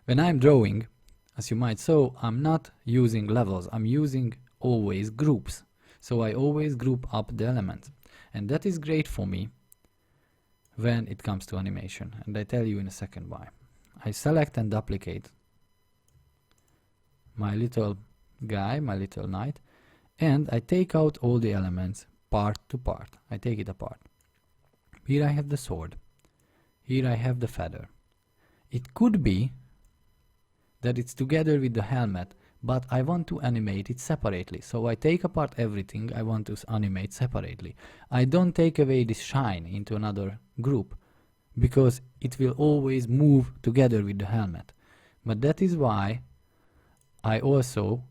When I'm drawing, as you might saw, I'm not using levels, I'm using always groups. So I always group up the elements. And that is great for me when it comes to animation. And I tell you in a second why. I select and duplicate my little guy, my little knight, and I take out all the elements part to part. I take it apart. Here I have the sword. Here I have the feather. It could be that it's together with the helmet, but I want to animate it separately. So I take apart everything I want to animate separately. I don't take away this shine into another group because it will always move together with the helmet. But that is why I also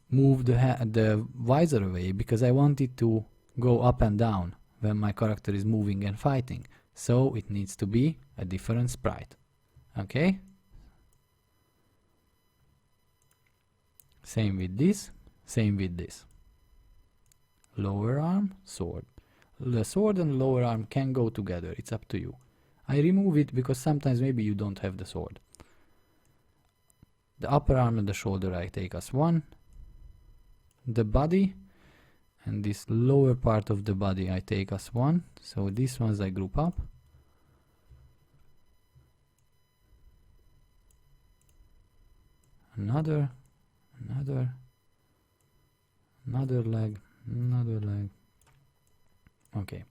move the visor away, because I want it to go up and down when my character is moving and fighting. So it needs to be a different sprite. Okay? Same with this, same with this. Lower arm, sword. The sword and lower arm can go together, it's up to you. I remove it because sometimes maybe you don't have the sword. The upper arm and the shoulder I take as one. The body and this lower part of the body I take as one. So these ones I group up. Another leg, another leg. Okay,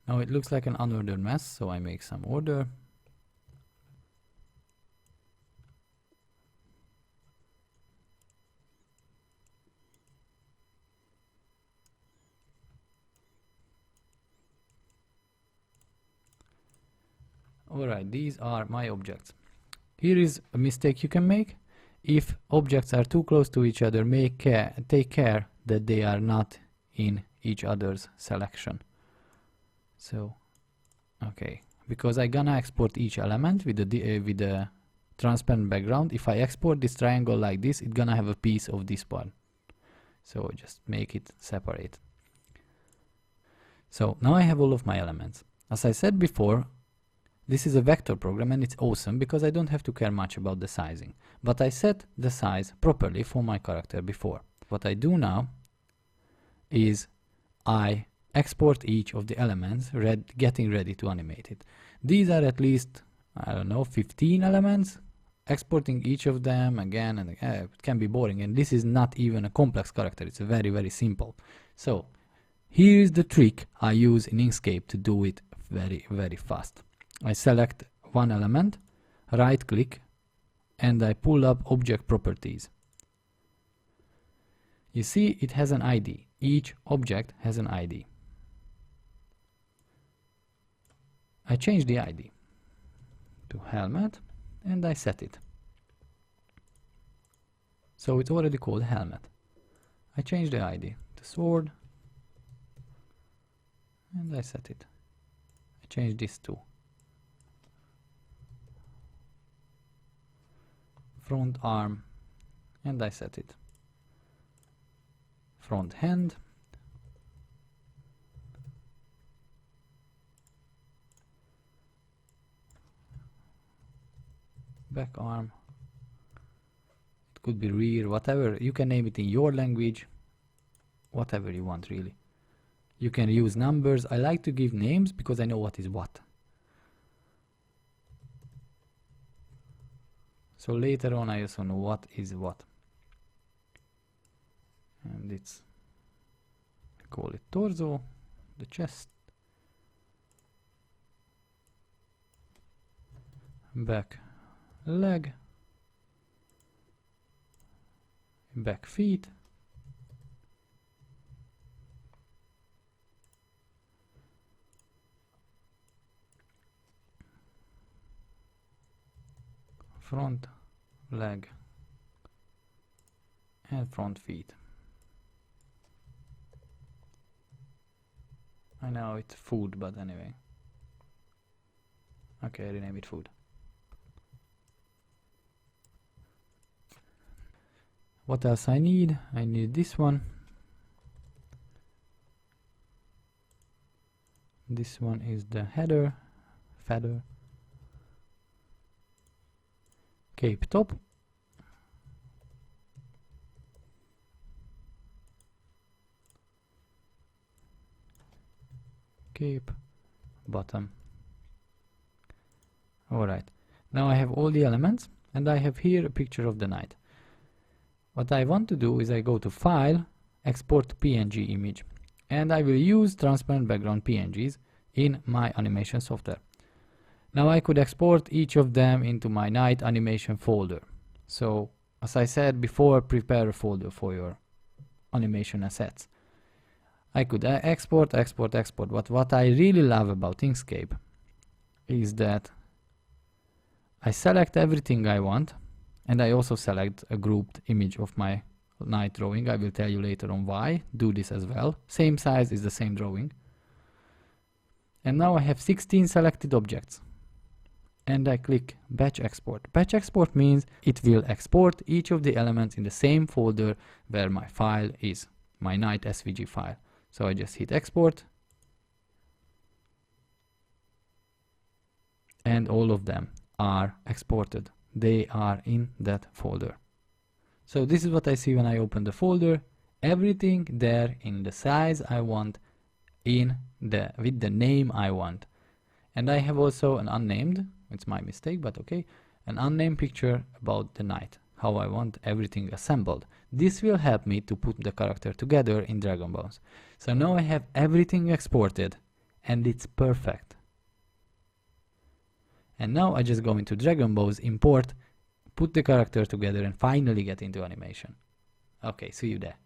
now it looks like an unordered mess, so I make some order. Alright, these are my objects. Here is a mistake you can make. If objects are too close to each other, take care that they are not in each other's selection. So, okay, because I'm gonna export each element with the transparent background. If I export this triangle like this, it's gonna have a piece of this part. So just make it separate. So now I have all of my elements. As I said before, this is a vector program and it's awesome because I don't have to care much about the sizing. But I set the size properly for my character before. What I do now is I export each of the elements, getting ready to animate it. These are at least, I don't know, 15 elements. Exporting each of them again and again, it can be boring, and this is not even a complex character, it's very, very simple. So here is the trick I use in Inkscape to do it very, very fast. I select one element, right click, and I pull up object properties. You see it has an ID. Each object has an ID. I change the ID to helmet and I set it. So it's already called helmet. I change the ID to sword and I set it. I change this to front arm and I set it. Front hand. Back arm. It could be rear, whatever. You can name it in your language. Whatever you want, really. You can use numbers. I like to give names because I know what is what. So later on I also know what is what. And it's, I call it torso, the chest, back leg, back feet, front leg and front feet. I know it's food, but anyway. Okay, I rename it food. What else I need? I need this one. This one is the header, feather. Cape top, Cape bottom. Alright, now I have all the elements and I have here a picture of the knight. What I want to do is I go to File, Export to PNG image, and I will use transparent background PNGs in my animation software. Now I could export each of them into my knight animation folder. So as I said before, prepare a folder for your animation assets. I could export, but what I really love about Inkscape is that I select everything I want, and I also select a grouped image of my knight drawing. I will tell you later on why. Do this as well. Same size is the same drawing. And now I have 16 selected objects. And I click Batch Export. Batch Export means it will export each of the elements in the same folder where my file is, my knight SVG file. So I just hit Export. And all of them are exported. They are in that folder. So this is what I see when I open the folder. Everything there in the size I want, with the name I want. And I have also an unnamed, it's my mistake, but okay, an unnamed picture about the knight, how I want everything assembled. This will help me to put the character together in Dragon Balls. So now I have everything exported and it's perfect. And now I just go into Dragon Balls, import, put the character together and finally get into animation. Okay, see you there.